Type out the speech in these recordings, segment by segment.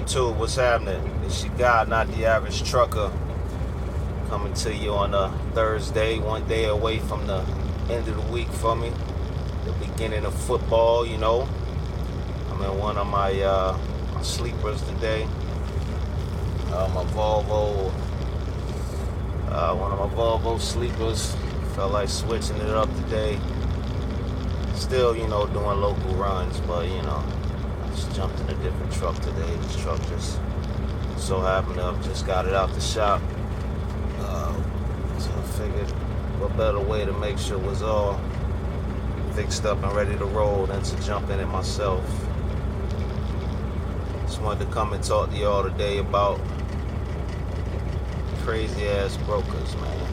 YouTube, what's happening? It's your guy, not the average trucker, coming to you on a Thursday, one day away from the end of the week for me, the beginning of football. I'm in one of my sleepers today. My Volvo, one of my Volvo sleepers. Felt like switching it up today. Still, doing local runs, but I just jumped in a different truck today. This truck just so happened to have just got it out the shop. So I figured what better way to make sure it was all fixed up and ready to roll than to jump in it myself. Just wanted to come and talk to y'all today about crazy ass brokers, man.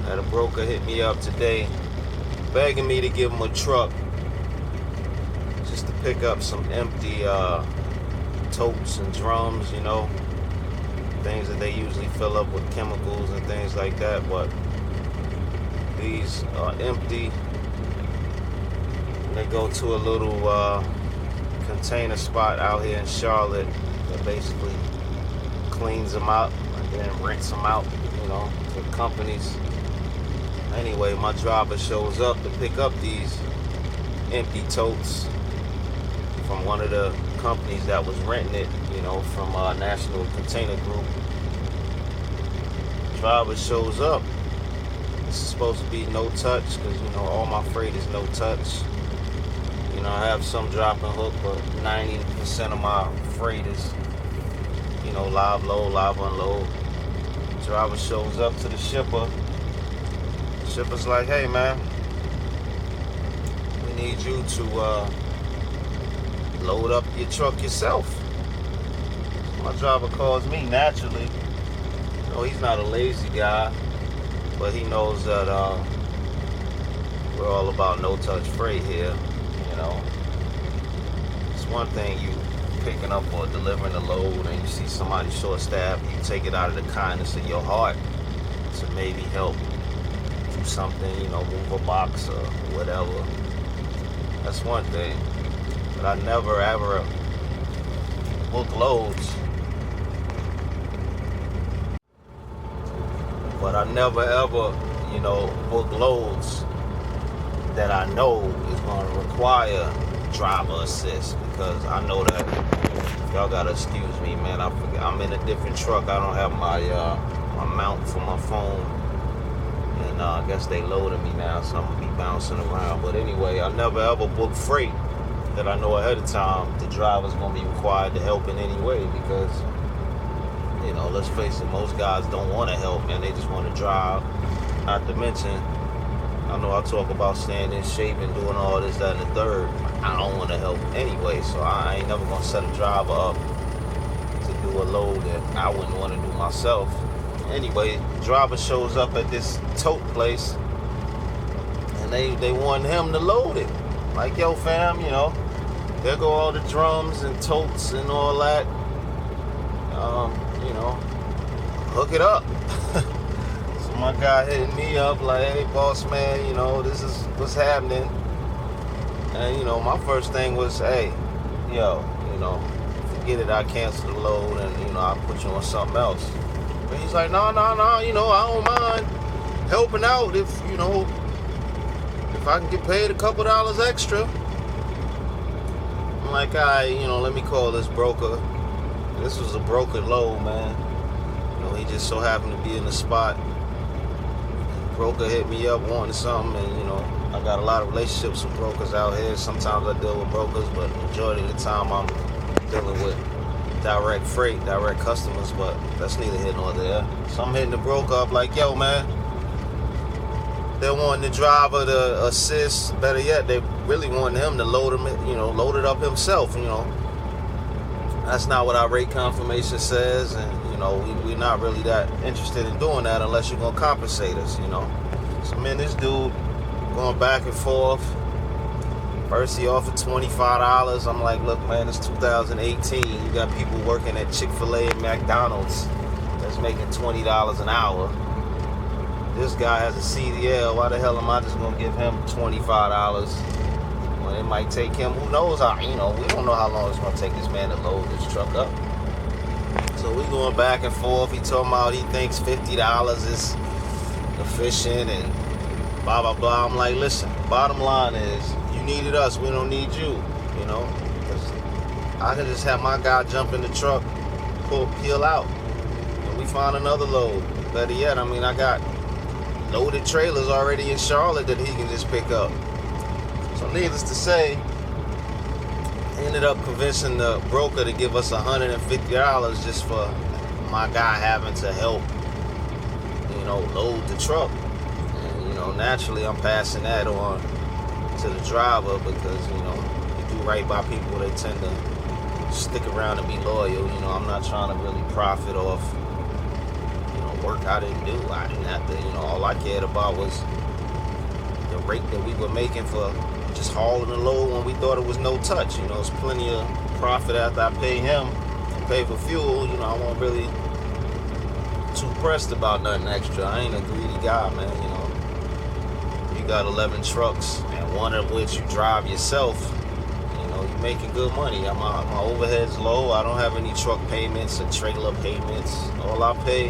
Had a broker hit me up today begging me to give him a truck just to pick up some empty totes and drums, things that they usually fill up with chemicals and things like that, but these are empty. They go to a little container spot out here in Charlotte that basically cleans them out and then rents them out, to companies. Anyway, my driver shows up to pick up these empty totes from one of the companies that was renting it, from National Container Group. Driver shows up. This is supposed to be no touch because, all my freight is no touch. I have some drop and hook, but 90% of my freight is, live load, live unload. Driver shows up to the shipper. Shipper's like, hey man, we need you to load up your truck yourself. My driver calls me naturally. He's not a lazy guy, but he knows that we're all about no-touch freight here. It's one thing you picking up or delivering a load and you see somebody short-staffed, you take it out of the kindness of your heart to maybe help do something, move a box or whatever. That's one thing. But I never ever book loads. But I never ever, book loads that I know is going to require driver assist, because I know that y'all gotta excuse me, man. I forget I'm in a different truck. I don't have my mount for my phone, and I guess they loaded me now, so I'm gonna be bouncing around. But anyway, I never ever book freight that I know ahead of time the driver's gonna be required to help in any way, because let's face it, most guys don't want to help, man. They just want to drive. Not to mention, I know I talk about staying in shape and doing all this, that, and the third. I don't want to help anyway, so I ain't never gonna set a driver up to do a load that I wouldn't want to do myself. Anyway, the driver shows up at this tote place, and they want him to load it. Like, yo, fam, there go all the drums and totes and all that. Hook it up. So my guy hitting me up like, hey, boss man, this is what's happening. And, my first thing was, hey, forget it, I cancel the load and, I'll put you on something else. But he's like, no, I don't mind helping out if I can get paid a couple dollars extra. I'm like, all right, let me call this broker. This was a broker load, man. He just so happened to be in the spot. Broker hit me up wanting something, and I got a lot of relationships with brokers out here. Sometimes I deal with brokers, but the majority of the time I'm dealing with direct freight, direct customers, but that's neither here nor there. So I'm hitting the broker up like, yo, man, they're wanting the driver to assist. Better yet, they really want him to load it up himself. That's not what our rate confirmation says, and we're not really that interested in doing that unless you're gonna compensate us. So man, this dude going back and forth. First he offered $25. I'm like, look, man, it's 2018. You got people working at Chick-fil-A and McDonald's that's making $20 an hour. This guy has a CDL. Why the hell am I just gonna give him $25? know, it might take him, who knows how, you know, we don't know how long it's going to take this man to load this truck up. So we going back and forth. He talking about he thinks $50 is efficient and blah, blah, blah. I'm like, listen, bottom line is, you needed us, we don't need you, you know. I can just have my guy jump in the truck, peel out, and we find another load. Better yet, I mean, I got loaded trailers already in Charlotte that he can just pick up. So needless to say, I ended up convincing the broker to give us $150 just for my guy having to help, you know, load the truck. And, you know, naturally I'm passing that on to the driver because, you know, you do right by people, they tend to stick around and be loyal. You know, I'm not trying to really profit off, you know, work I didn't do. I didn't have to, you know, all I cared about was the rate that we were making for just hauling the load when we thought it was no touch. You know, there's plenty of profit after I pay him and pay for fuel. You know, I wasn't really too pressed about nothing extra. I ain't a greedy guy, man. You know, you got 11 trucks and one of which you drive yourself. You're making good money. My overhead's low. I don't have any truck payments or trailer payments. All I pay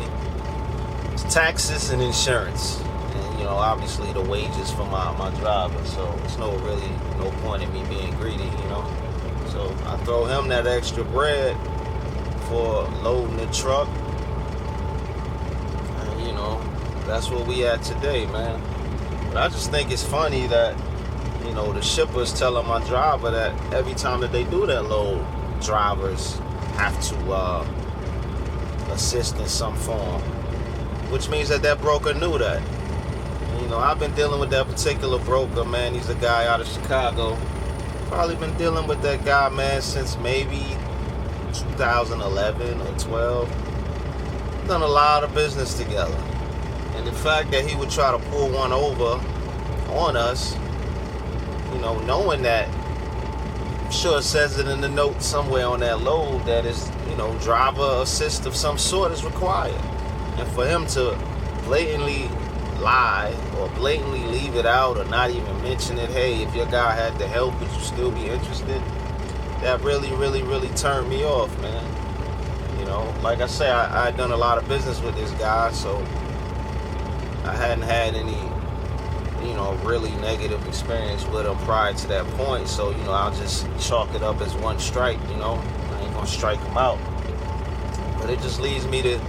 is taxes and insurance. And, you know, obviously the wages for my driver. So it's no point in me being greedy, you know. So I throw him that extra bread for loading the truck. And, you know, that's where we at today, man. But I just think it's funny that, you know, the shippers telling my driver that every time that they do that load, drivers have to assist in some form, which means that broker knew that. And, you know, I've been dealing with that particular broker, man. He's a guy out of Chicago. Probably been dealing with that guy, man, since maybe 2011 or 12. Done a lot of business together. And the fact that he would try to pull one over on us, you know, knowing that, I'm sure it says it in the note somewhere on that load that is, you know, driver assist of some sort is required. And for him to blatantly lie or blatantly leave it out or not even mention it, hey, if your guy had to help, would you still be interested? That really, really, really turned me off, man. You know, like I say, I had done a lot of business with this guy, so I hadn't had any, you know, really negative experience with him prior to that point. So, you know, I'll just chalk it up as one strike, you know. I ain't gonna strike him out. But it just leads me to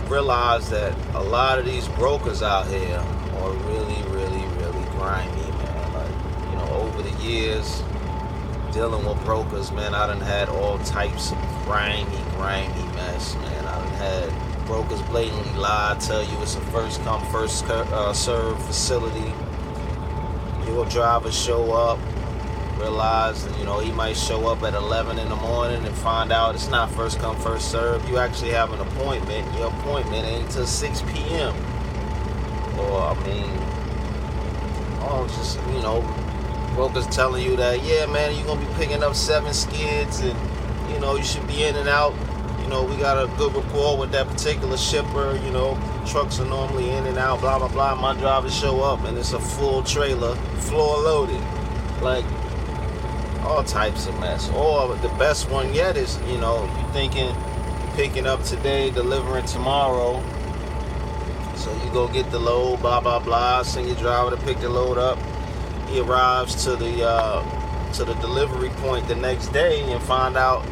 realize that a lot of these brokers out here are really, really, really grimy, man. Like, you know, over the years, dealing with brokers, man, I done had all types of grimy mess, man. I done had brokers blatantly lie, tell you it's a first come, first serve facility. Your driver show up, realize that, you know, he might show up at 11 in the morning and find out it's not first come, first serve. You actually have an appointment. Your appointment ain't until 6 p.m. Or, I mean, just, you know, brokers telling you that, yeah, man, you're going to be picking up 7 skids and, you know, you should be in and out. You know, we got a good rapport with that particular shipper. You know, trucks are normally in and out, blah, blah, blah. My drivers show up and it's a full trailer, floor loaded. Like, all types of mess. Or the best one yet is, you know, you thinking picking up today, delivering tomorrow. So you go get the load, blah, blah, blah. Send your driver to pick the load up. He arrives to the delivery point the next day and find out,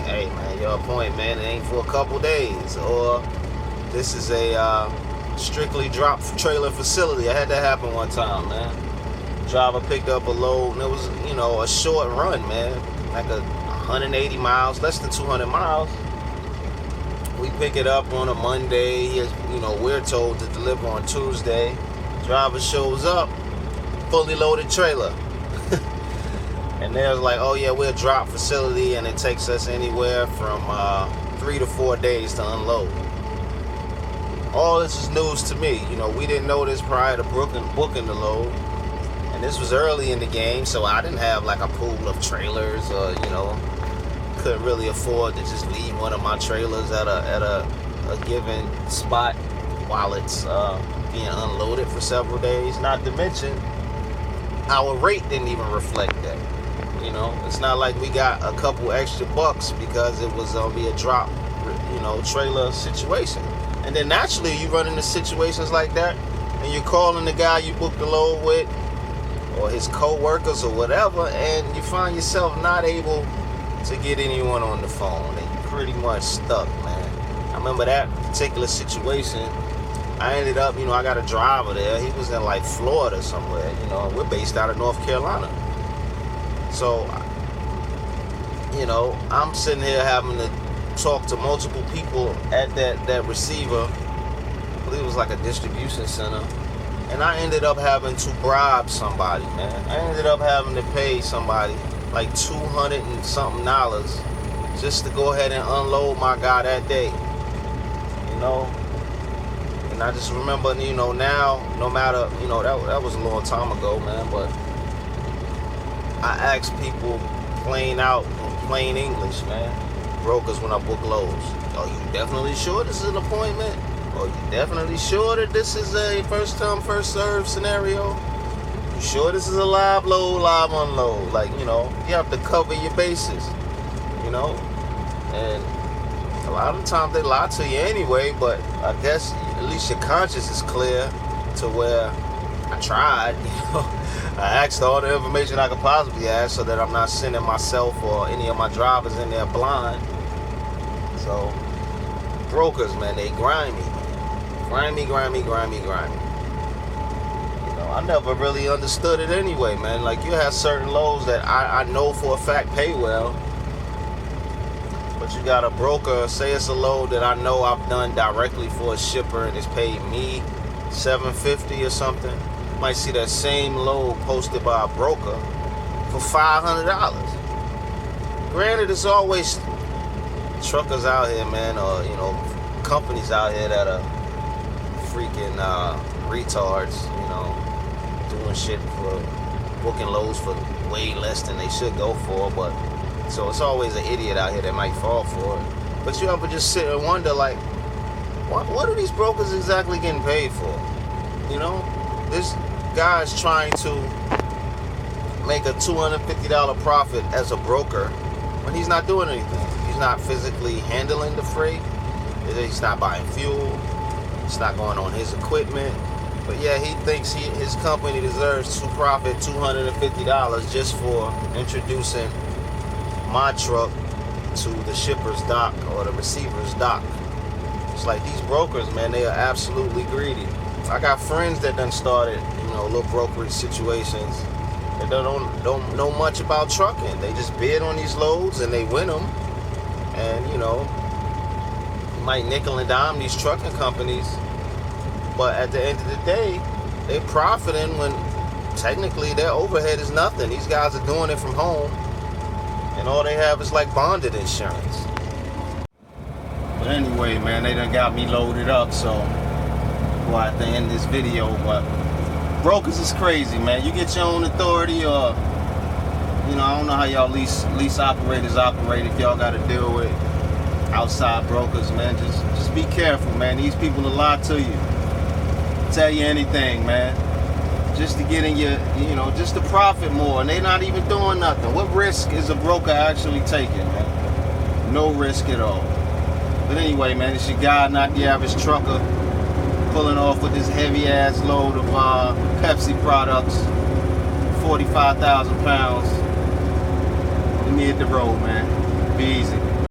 hey, man, your appointment ain't for a couple days. Or this is a strictly drop trailer facility. I had that happen one time, man. Driver picked up a load, and it was, you know, a short run, man. Like 180 miles, less than 200 miles. We pick it up on a Monday. You know, we're told to deliver on Tuesday. Driver shows up, fully loaded trailer. And they're like, oh yeah, we're a drop facility and it takes us anywhere from 3 to 4 days to unload. All this is news to me. You know, we didn't know this prior to booking the load. And this was early in the game, so I didn't have like a pool of trailers or, you know, couldn't really afford to just leave one of my trailers at a given spot while it's being unloaded for several days. Not to mention, our rate didn't even reflect that. You know, it's not like we got a couple extra bucks because it was gonna be a drop, trailer situation. And then naturally you run into situations like that, and you're calling the guy you booked the load with, or his co-workers or whatever, and you find yourself not able to get anyone on the phone, and you're pretty much stuck, man. I remember that particular situation. I ended up, I got a driver there. He was in like Florida somewhere, we're based out of North Carolina. So, I'm sitting here having to talk to multiple people at that receiver. I believe it was like a distribution center. And I ended up having to bribe somebody, man. I ended up having to pay somebody like $200 and something just to go ahead and unload my guy that day. And I just remember, now, no matter, that was a long time ago, man, but I ask people plain English, man, brokers, when I book loads, are you definitely sure this is an appointment? Are you definitely sure that this is a first come, first served scenario? You sure this is a live load, live unload? Like, you have to cover your bases, and a lot of the times they lie to you anyway, but I guess at least your conscience is clear to where I tried, I asked all the information I could possibly ask so that I'm not sending myself or any of my drivers in there blind. So, brokers, man, they grimy. Grimy. I never really understood it anyway, man. Like, you have certain loads that I know for a fact pay well, but you got a broker, say it's a load that I know I've done directly for a shipper and it's paid me $750 or something. You might see that same load posted by a broker for $500. Granted, it's always truckers out here, man, or companies out here that are freaking retards, doing shit for booking loads for way less than they should go for, but so it's always an idiot out here that might fall for it. But you ever just sit and wonder, like, what are these brokers exactly getting paid for? This guy's trying to make a $250 profit as a broker when he's not doing anything. He's not physically handling the freight. He's not buying fuel. It's not going on his equipment. But yeah, he thinks his company deserves to profit $250 just for introducing my truck to the shipper's dock or the receiver's dock. It's like these brokers, man, they are absolutely greedy. I got friends that done started, little brokerage situations that don't know much about trucking. They just bid on these loads and they win them. And, you might nickel and dime these trucking companies, but at the end of the day, they profiting when technically their overhead is nothing. These guys are doing it from home, and all they have is like bonded insurance. But anyway, man, they done got me loaded up, so we'll have to end this video. But brokers is crazy, man. You get your own authority, or I don't know how y'all lease operators operate if y'all got to deal with outside brokers, man. Just be careful, man. These people will lie to you, tell you anything, man, just to get in your, just to profit more, and they not even doing nothing. What risk is a broker actually taking, man? No risk at all. But anyway, man, it's your guy, not the average trucker, pulling off with this heavy ass load of Pepsi products, 45,000 pounds. Let me hit the road, man.